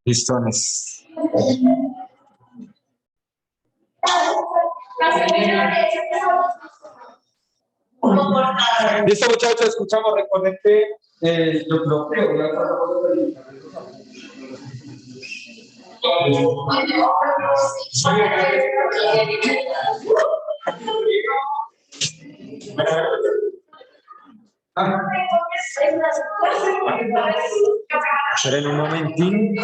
Listones. Listo, muchachos, escuchamos. Recuerden que yo creo esperen un momentín.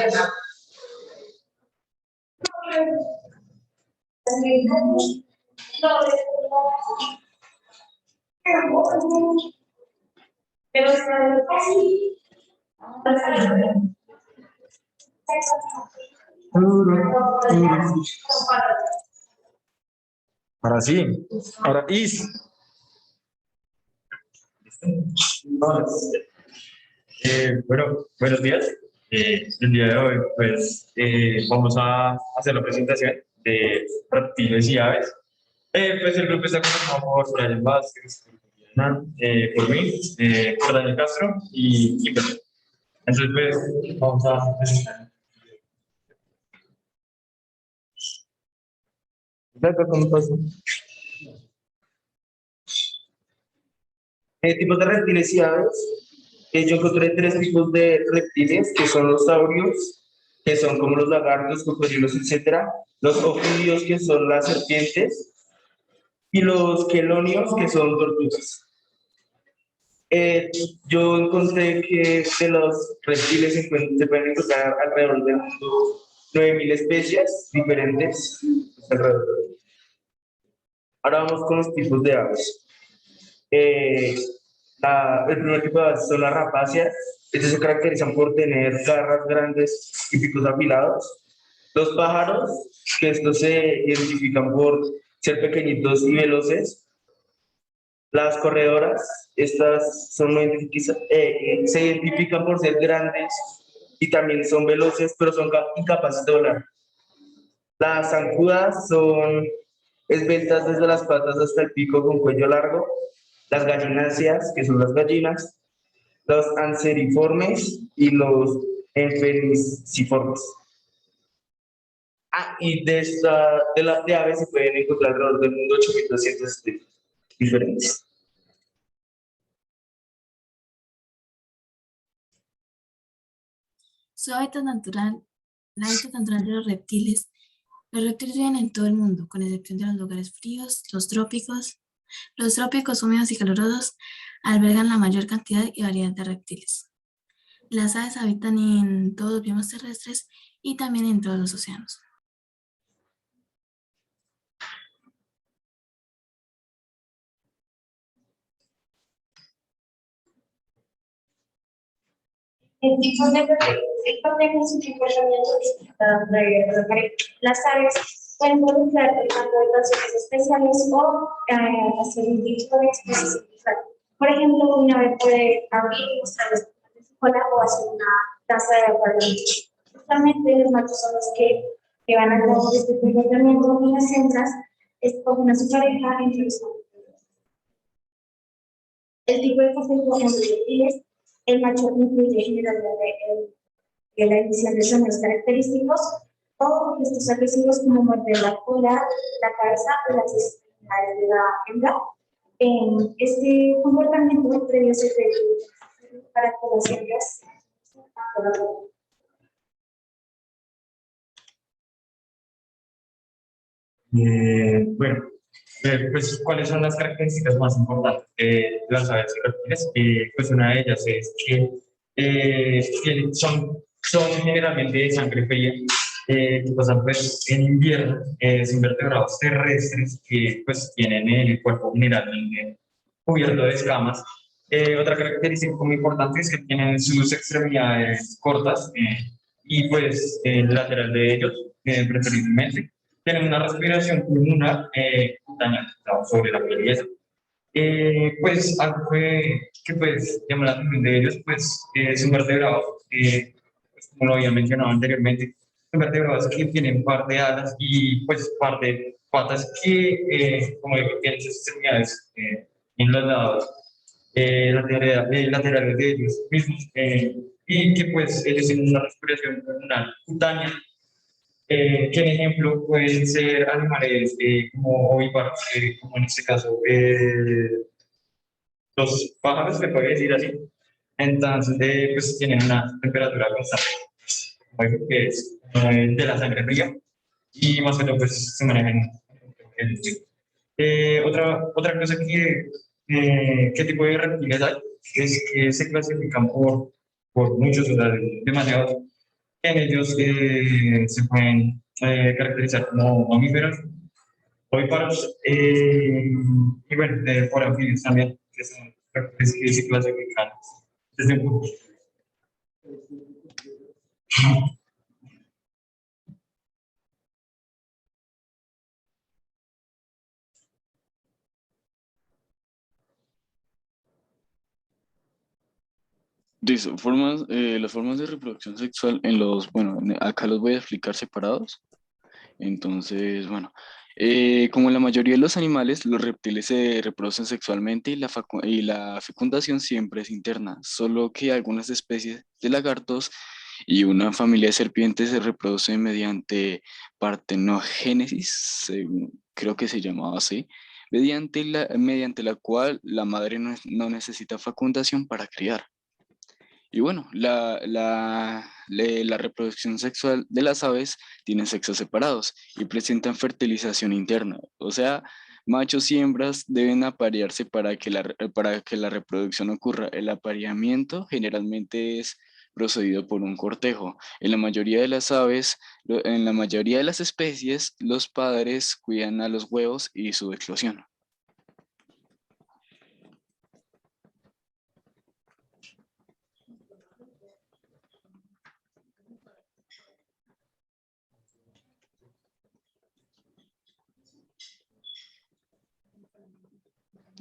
Ahora sí, ahora is. Bueno, buenos días. El día de hoy, pues, vamos a hacer la presentación de reptiles y aves. Pues el grupo está conformado por Brian Vázquez, por mí, por Daniel Castro y pues, entonces, pues, vamos a presentar. ¿Cómo pasa? Tipos de reptiles y aves. Yo encontré tres tipos de reptiles, que son los saurios, que son como los lagartos, cocodrilos, etcétera, los ofidios, que son las serpientes, y los quelonios, que son tortugas. Yo encontré que de los reptiles se pueden encontrar alrededor del mundo 9.000 especies diferentes. Alrededor. Ahora vamos con los tipos de aves. El primer tipo de aves son las rapacias. Estas se caracterizan por tener garras grandes y picos afilados. Los pájaros, que estos se identifican por ser pequeñitos y veloces. Las corredoras, estas se identifican por ser grandes y también son veloces, pero son incapaces de volar. Las zancudas son esbeltas desde las patas hasta el pico con cuello largo. Las gallináceas, que son las gallinas, los anseriformes y los enfeliciformes. Y de las de aves se pueden encontrar alrededor del mundo 8.200 especies diferentes. Su hábitat natural, el hábitat natural de los reptiles. Los reptiles viven en todo el mundo, con excepción de los lugares fríos, los trópicos. Los trópicos húmedos y calurosos albergan la mayor cantidad y variedad de reptiles. Las aves habitan en todos los biomas terrestres y también en todos los océanos. El tipo de comportamiento de las aves pueden involucrar habitaciones especiales o hacer un tipo de exposición visual. Por ejemplo, una ave puede abrir y mostrar las puntas de su cola o hacer una taza de agua. Justamente los machos son los que van a cabo este comportamiento y las hembras escogen a su pareja entre los mamíferos. El tipo de comportamiento de reptiles. El macho incluye generalmente la emisión de sonidos característicos o gestos agresivos como morder la cola, la cabeza o las extremidades de la hembra. Este comportamiento previo se requiere para que las hembras Bueno, pues, ¿cuáles son las características más importantes de las aves y reptiles? Pues una de ellas es que son generalmente de sangre fría, que pasan pues, en invierno, son vertebrados terrestres que pues, tienen el cuerpo generalmente cubierto de escamas. Otra característica muy importante es que tienen sus extremidades cortas y pues el lateral de ellos, preferiblemente tienen una respiración pulmonar cutánea sobre la piel y eso. Pues algo que pues llama la atención de ellos, pues son vertebrados, pues, como lo había mencionado anteriormente, son vertebrados que tienen un par de alas y pues par de patas que, como digo, tienen sus extremidades en los lados laterales de ellos mismos. y que pues ellos tienen una respiración pulmonar cutánea, que en ejemplo pueden ser animales como ovíparos, como en este caso los pájaros, se puede decir así. Entonces, pues tienen una temperatura constante, como digo, que es de la sangre fría, y más o menos pues se manejan. Otra cosa ¿qué tipo de reptiles hay? Es que se clasifican por muchos, o sea, demasiados. En ellos se pueden caracterizar como mamíferos, ovíparos, y bueno, por anfibios también, que son reptiles que se clasifican desde un punto. Listo, las formas de reproducción sexual bueno, acá los voy a explicar separados. Entonces, bueno, como en la mayoría de los animales, los reptiles se reproducen sexualmente y la fecundación siempre es interna, solo que algunas especies de lagartos y una familia de serpientes se reproducen mediante partenogénesis, creo que se llamaba así, mediante la cual la madre no necesita fecundación para criar. Y bueno, la reproducción sexual de las aves tiene sexos separados y presentan fertilización interna. O sea, machos y hembras deben aparearse para que la reproducción ocurra. El apareamiento generalmente es procedido por un cortejo. En la mayoría de las aves, en la mayoría de las especies, los padres cuidan a los huevos y su eclosión.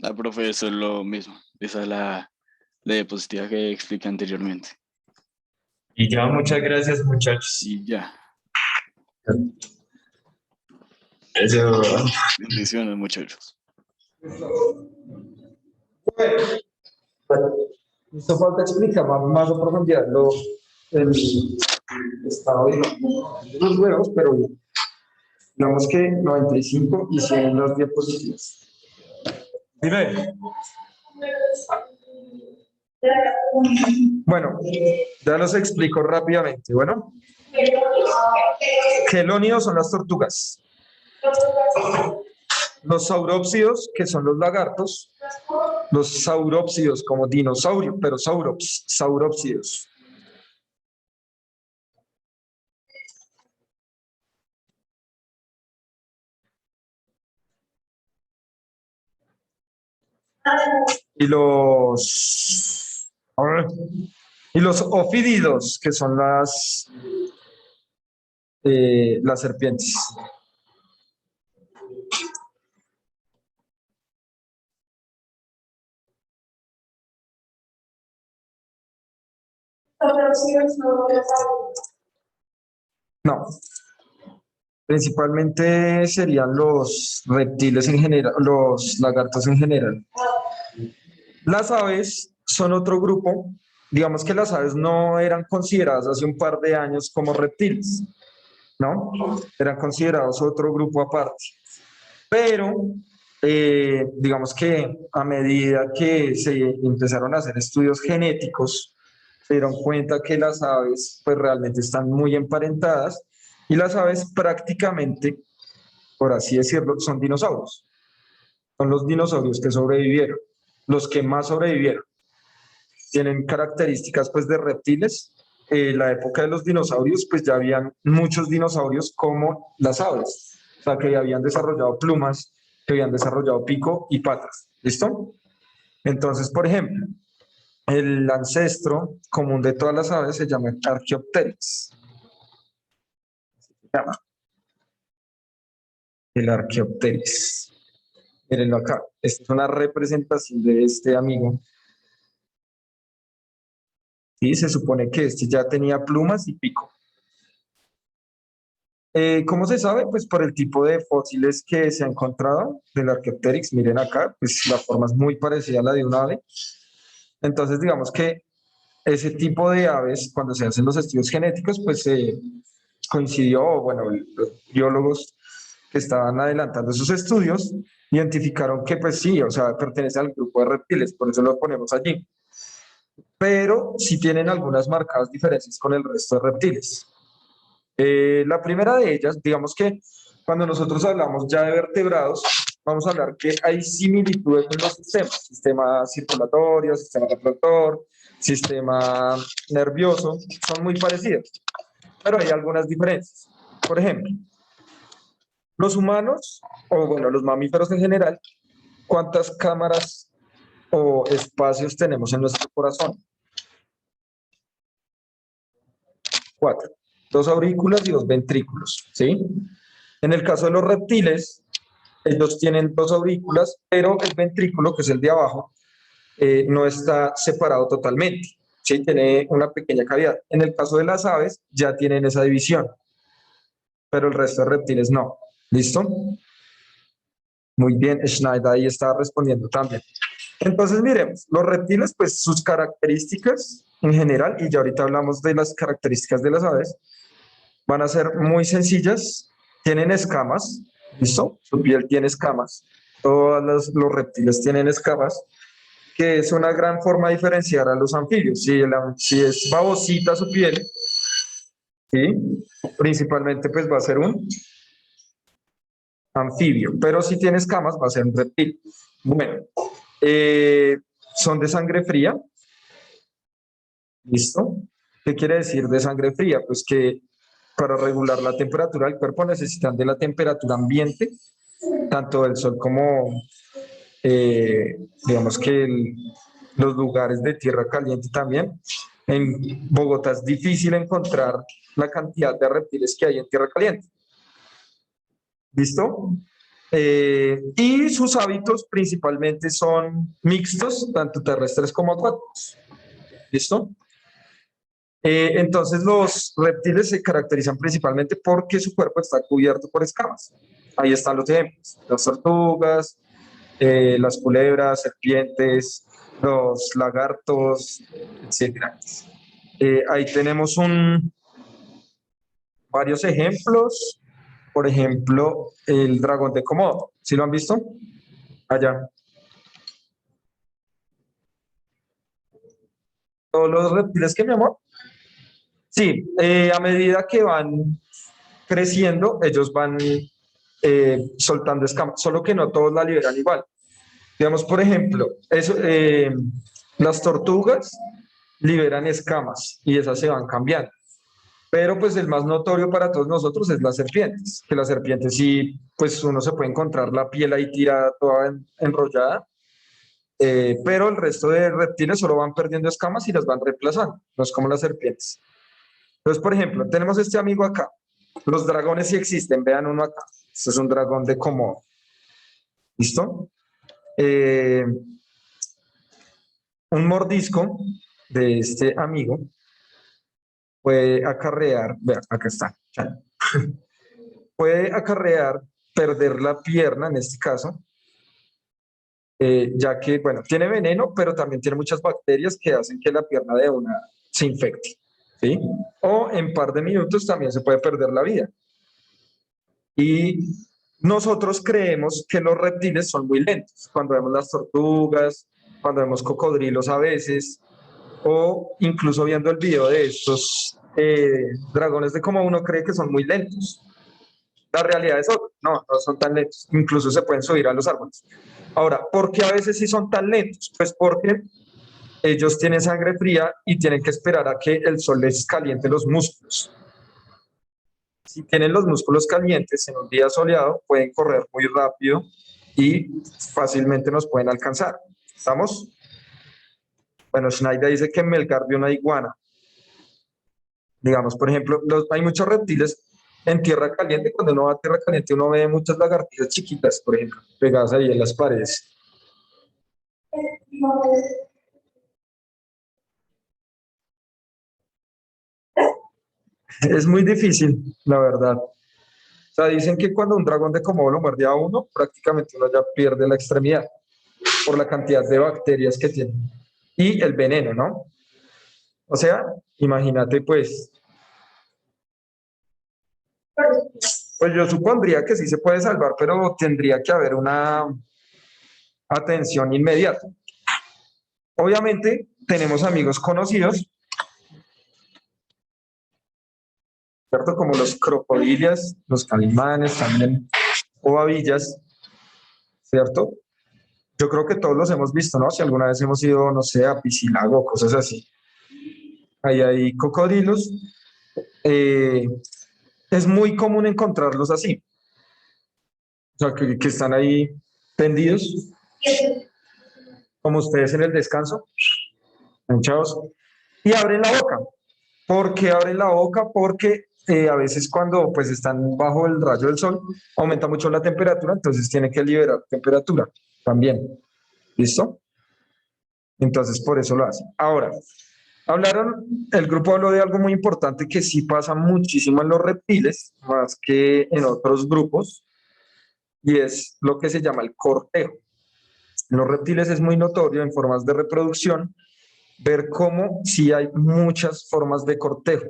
La profe, eso es lo mismo. Esa es la diapositiva que expliqué anteriormente. Y ya, muchas gracias, muchachos. Y ya. Eso. Bendiciones, muchachos. Bueno, esto falta explicar más a profundidad el estado de los huevos, pero digamos que 95 y 100 en las diapositivas. Dime. Bueno, ya los explico rápidamente. Bueno, quelonios son las tortugas. Los saurópsidos, que son los lagartos. Los saurópsidos como dinosaurio, pero saurópsidos. Y los ofídidos, que son las serpientes. No. Principalmente serían los reptiles en general, los lagartos en general. Las aves son otro grupo. Digamos que las aves no eran consideradas hace un par de años como reptiles, ¿no? Eran considerados otro grupo aparte. Pero digamos que a medida que se empezaron a hacer estudios genéticos, se dieron cuenta que las aves pues realmente están muy emparentadas y las aves prácticamente, por así decirlo, son dinosaurios. Son los dinosaurios que sobrevivieron, los que más sobrevivieron. Tienen características pues de reptiles. En la época de los dinosaurios pues ya habían muchos dinosaurios como las aves, o sea que habían desarrollado plumas, que habían desarrollado pico y patas. ¿Listo? Entonces, por ejemplo, el ancestro común de todas las aves se llama Archaeopteryx. Se llama el Archaeopteryx. Mírenlo acá. Esta es una representación de este amigo. Y se supone que este ya tenía plumas y pico. ¿Cómo se sabe? Pues por el tipo de fósiles que se ha encontrado del Archaeopteryx. Miren acá, pues la forma es muy parecida a la de un ave. Entonces, digamos que ese tipo de aves, cuando se hacen los estudios genéticos, pues coincidió, bueno, los biólogos que estaban adelantando esos estudios identificaron que pues sí, o sea, pertenece al grupo de reptiles, por eso lo ponemos allí. Pero sí tienen algunas marcadas diferencias con el resto de reptiles. La primera de ellas, digamos que cuando nosotros hablamos ya de vertebrados, vamos a hablar que hay similitudes en los sistemas, sistema circulatorio, sistema reproductor, sistema nervioso, son muy parecidos, pero hay algunas diferencias. Por ejemplo, los humanos, o bueno, los mamíferos en general, ¿cuántas cámaras o espacios tenemos en nuestro corazón? 4. 2 aurículas y 2 ventrículos, ¿sí? En el caso de los reptiles, ellos tienen 2 aurículas, pero el ventrículo, que es el de abajo, no está separado totalmente, ¿sí? Tiene una pequeña cavidad. En el caso de las aves, ya tienen esa división, pero el resto de reptiles no. ¿Listo? Muy bien, Schneider ahí está respondiendo también. Entonces, miremos, los reptiles, pues sus características en general, y ya ahorita hablamos de las características de las aves, van a ser muy sencillas. Tienen escamas, ¿listo? Su piel tiene escamas. Todos los reptiles tienen escamas, que es una gran forma de diferenciar a los anfibios. Si es babosita su piel, ¿sí? Principalmente pues va a ser un anfibio, pero si tiene escamas va a ser un reptil. Bueno, son de sangre fría, ¿listo? ¿Qué quiere decir de sangre fría? Pues que para regular la temperatura del cuerpo necesitan de la temperatura ambiente, tanto del sol como, digamos que los lugares de tierra caliente también. En Bogotá es difícil encontrar la cantidad de reptiles que hay en tierra caliente. ¿Listo? Y sus hábitos principalmente son mixtos, tanto terrestres como acuáticos. ¿Listo? Entonces los reptiles se caracterizan principalmente porque su cuerpo está cubierto por escamas. Ahí están los ejemplos: las tortugas, las culebras, serpientes, los lagartos, etc. Ahí tenemos varios ejemplos. Por ejemplo, el dragón de Komodo. ¿Sí lo han visto? Allá. Todos los reptiles que, mi amor. Sí, a medida que van creciendo, ellos van soltando escamas, solo que no todos la liberan igual. Digamos, por ejemplo, las tortugas liberan escamas y esas se van cambiando. Pero pues el más notorio para todos nosotros es las serpientes, que las serpientes sí, pues uno se puede encontrar la piel ahí tirada toda enrollada, pero el resto de reptiles solo van perdiendo escamas y las van reemplazando, no es como las serpientes. Entonces, por ejemplo, tenemos este amigo acá. Los dragones sí existen, vean uno acá. Este es un dragón de Komodo. ¿Listo? Un mordisco de este amigo puede acarrear, vean, acá está, puede acarrear perder la pierna en este caso, ya que, bueno, tiene veneno, pero también tiene muchas bacterias que hacen que la pierna de una se infecte, ¿sí? O en par de minutos también se puede perder la vida. Y nosotros creemos que los reptiles son muy lentos. Cuando vemos las tortugas, cuando vemos cocodrilos a veces, o incluso viendo el video de estos dragones de Komodo, uno cree que son muy lentos. La realidad es otra. No, no son tan lentos. Incluso se pueden subir a los árboles. Ahora, ¿por qué a veces sí son tan lentos? Pues porque ellos tienen sangre fría y tienen que esperar a que el sol les caliente los músculos. Si tienen los músculos calientes en un día soleado, pueden correr muy rápido y fácilmente nos pueden alcanzar. ¿Estamos? Bueno, Schneider dice que en Melgar vio una iguana. Digamos, por ejemplo, hay muchos reptiles en tierra caliente. Cuando uno va a tierra caliente, uno ve muchas lagartijas chiquitas, por ejemplo, pegadas ahí en las paredes. Es muy difícil, la verdad. O sea, dicen que cuando un dragón de Komodo lo muerde a uno, prácticamente uno ya pierde la extremidad por la cantidad de bacterias que tiene. Y el veneno, ¿no? O sea, imagínate pues, pues yo supondría que sí se puede salvar, pero tendría que haber una atención inmediata. Obviamente, tenemos amigos conocidos, ¿cierto? Como los crocodilias, los caimanes también, o babillas, ¿cierto? Yo creo que todos los hemos visto, ¿no? Si alguna vez hemos ido, no sé, a Piscilago, cosas así. Ahí hay cocodrilos. eh, es muy común encontrarlos así, o sea, que están ahí tendidos, como ustedes en el descanso, hinchados, y abren la boca. ¿Por qué abren la boca? Porque a veces cuando pues están bajo el rayo del sol, aumenta mucho la temperatura, entonces tiene que liberar temperatura también. ¿Listo? Entonces por eso lo hacen. Ahora, el grupo habló de algo muy importante que sí pasa muchísimo en los reptiles, más que en otros grupos, y es lo que se llama el cortejo. En los reptiles es muy notorio en formas de reproducción ver cómo sí hay muchas formas de cortejo.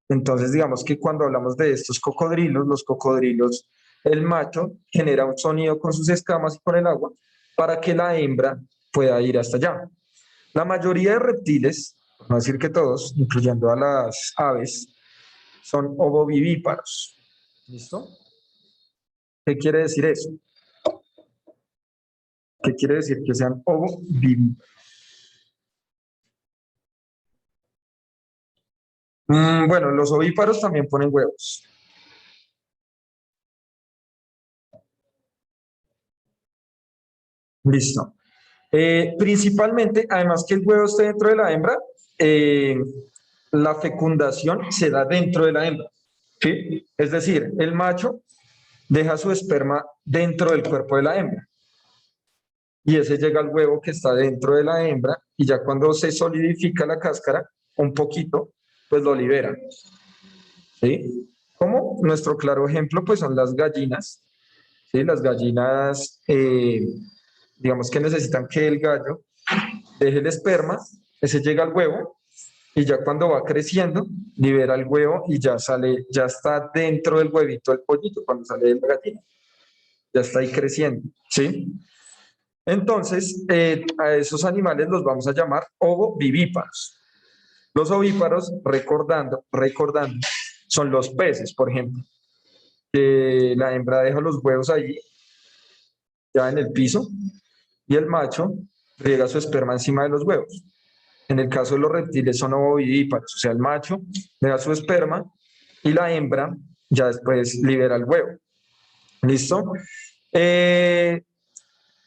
Entonces, digamos que cuando hablamos de estos cocodrilos, los cocodrilos, el macho genera un sonido con sus escamas y con el agua para que la hembra pueda ir hasta allá. La mayoría de reptiles, por no decir que todos, incluyendo a las aves, son ovovivíparos. ¿Listo? ¿Qué quiere decir eso? ¿Qué quiere decir que sean ovovivíparos? Bueno, los ovíparos también ponen huevos. Listo. Principalmente, además que el huevo esté dentro de la hembra, eh, la fecundación se da dentro de la hembra. ¿Sí? Es decir, el macho deja su esperma dentro del cuerpo de la hembra y ese llega al huevo que está dentro de la hembra y ya cuando se solidifica la cáscara un poquito, pues lo liberan. ¿Sí? Como nuestro claro ejemplo, pues son las gallinas. ¿Sí? Las gallinas, digamos que necesitan que el gallo deje el esperma, ese llega al huevo y ya cuando va creciendo, libera el huevo y ya sale, ya está dentro del huevito el pollito cuando sale de la gallina. Ya está ahí creciendo, ¿sí? Entonces, a esos animales los vamos a llamar ovovivíparos. Los ovíparos, recordando, son los peces, por ejemplo. La hembra deja los huevos allí, ya en el piso, y el macho riega su esperma encima de los huevos. En el caso de los reptiles son ovovivíparos, o sea, el macho le da su esperma y la hembra ya después libera el huevo. ¿Listo?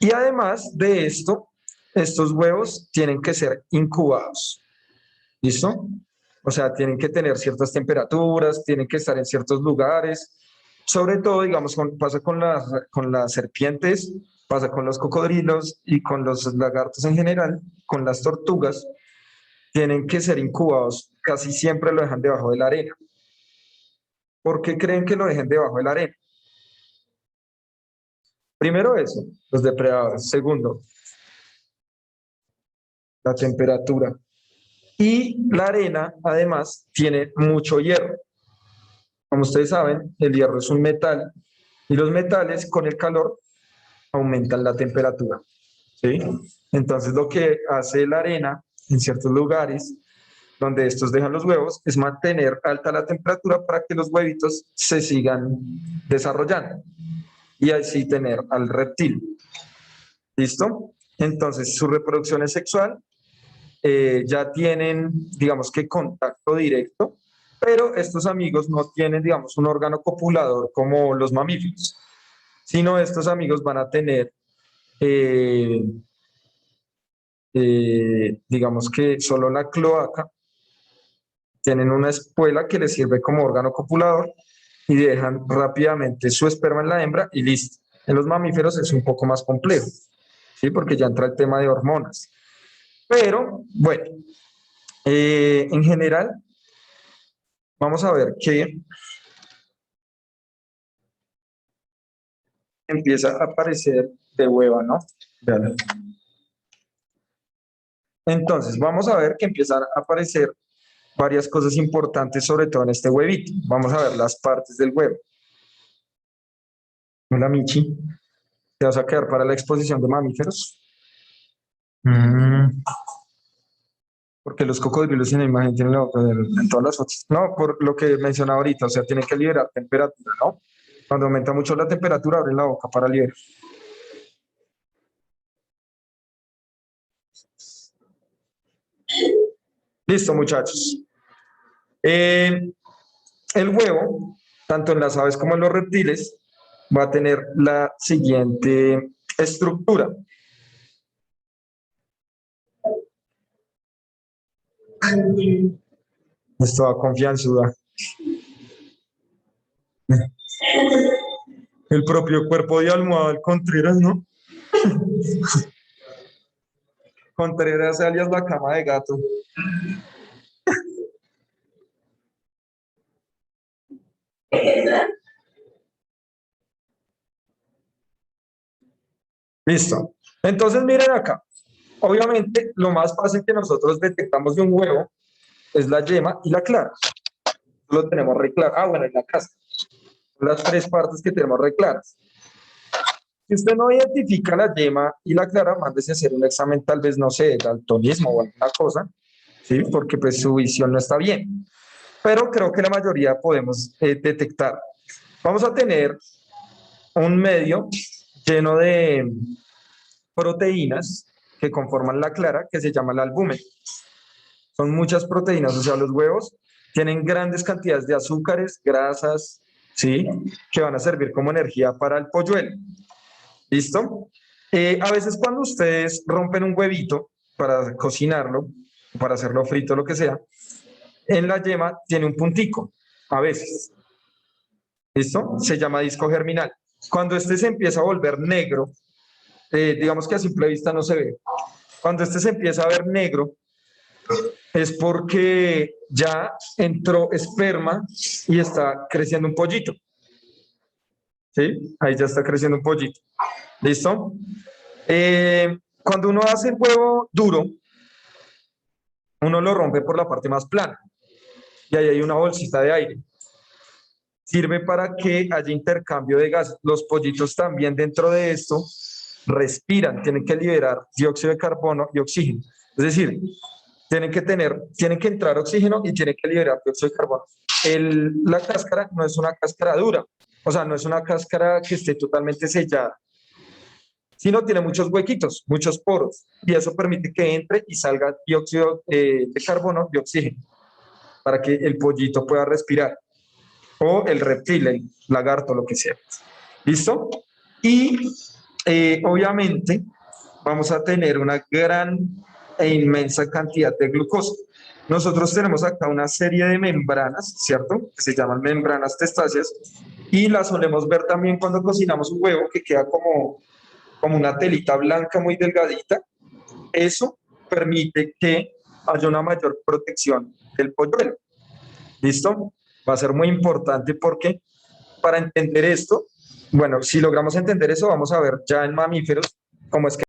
Y además de esto, estos huevos tienen que ser incubados. ¿Listo? O sea, tienen que tener ciertas temperaturas, tienen que estar en ciertos lugares. Sobre todo, digamos, pasa con las serpientes, pasa con los cocodrilos y con los lagartos en general, con las tortugas tienen que ser incubados, casi siempre lo dejan debajo de la arena. ¿Por qué creen que lo dejen debajo de la arena? Primero eso, los depredadores. Segundo, la temperatura. Y la arena, además, tiene mucho hierro. Como ustedes saben, el hierro es un metal y los metales con el calor aumentan la temperatura. ¿Sí? Entonces, lo que hace la arena en ciertos lugares donde estos dejan los huevos, es mantener alta la temperatura para que los huevitos se sigan desarrollando y así tener al reptil. ¿Listo? Entonces, su reproducción es sexual, ya tienen, digamos que contacto directo, pero estos amigos no tienen, digamos, un órgano copulador como los mamíferos, sino estos amigos van a tener, eh, digamos que solo la cloaca, tienen una espuela que les sirve como órgano copulador y dejan rápidamente su esperma en la hembra y listo. En los mamíferos es un poco más complejo, ¿sí? Porque ya entra el tema de hormonas. Pero, bueno, en general, vamos a ver que empieza a aparecer de hueva, ¿no? Vean. Entonces, vamos a ver que empiezan a aparecer varias cosas importantes, sobre todo en este huevito. Vamos a ver las partes del huevo. Hola, Michi. ¿Te vas a quedar para la exposición de mamíferos? Porque los cocodrilos en la imagen tienen en todas las fotos. No, por lo que mencionaba ahorita, o sea, tienen que liberar temperatura, ¿no? Cuando aumenta mucho la temperatura, abren la boca para liberar. Listo, muchachos. El huevo, tanto en las aves como en los reptiles, va a tener la siguiente estructura. Esto da confianza. El propio cuerpo de almohada del Contreras, ¿no? Contreras alias la cama de gato. Listo. Entonces, miren acá. Obviamente, lo más fácil que nosotros detectamos de un huevo es la yema y la clara. Lo tenemos re claro. Ah, bueno, y la cáscara. Son las tres partes que tenemos re claras. Si usted no identifica la yema y la clara, mándese a hacer un examen, tal vez, no sé, de daltonismo o alguna cosa, ¿sí? Porque pues su visión no está bien. Pero creo que la mayoría podemos detectar. Vamos a tener un medio lleno de proteínas que conforman la clara, que se llama la albúmen. Son muchas proteínas, o sea, los huevos tienen grandes cantidades de azúcares, grasas, ¿sí? Que van a servir como energía para el polluelo. ¿Listo? A veces cuando ustedes rompen un huevito para cocinarlo, para hacerlo frito, lo que sea, en la yema tiene un puntico, a veces. ¿Listo? Se llama disco germinal. Cuando este se empieza a volver negro, digamos que a simple vista no se ve. Cuando este se empieza a ver negro, es porque ya entró esperma y está creciendo un pollito. ¿Sí? Ahí ya está creciendo un pollito. ¿Listo? Cuando uno hace el huevo duro, uno lo rompe por la parte más plana y ahí hay una bolsita de aire. Sirve para que haya intercambio de gases. Los pollitos también dentro de esto respiran, tienen que liberar dióxido de carbono y oxígeno. Es decir, tienen que entrar oxígeno y tienen que liberar dióxido de carbono. La cáscara no es una cáscara dura, o sea, no es una cáscara que esté totalmente sellada, sino tiene muchos huequitos, muchos poros, y eso permite que entre y salga dióxido de carbono y oxígeno, para que el pollito pueda respirar, o el reptil, el lagarto, lo que sea. ¿Listo? Y obviamente vamos a tener una gran e inmensa cantidad de glucosa. Nosotros tenemos acá una serie de membranas, ¿cierto? Que se llaman membranas testáceas, y las solemos ver también cuando cocinamos un huevo, que queda como una telita blanca muy delgadita. Eso permite que haya una mayor protección del polluelo. ¿Listo? Va a ser muy importante porque para entender esto, bueno, si logramos entender eso, vamos a ver ya en mamíferos cómo es que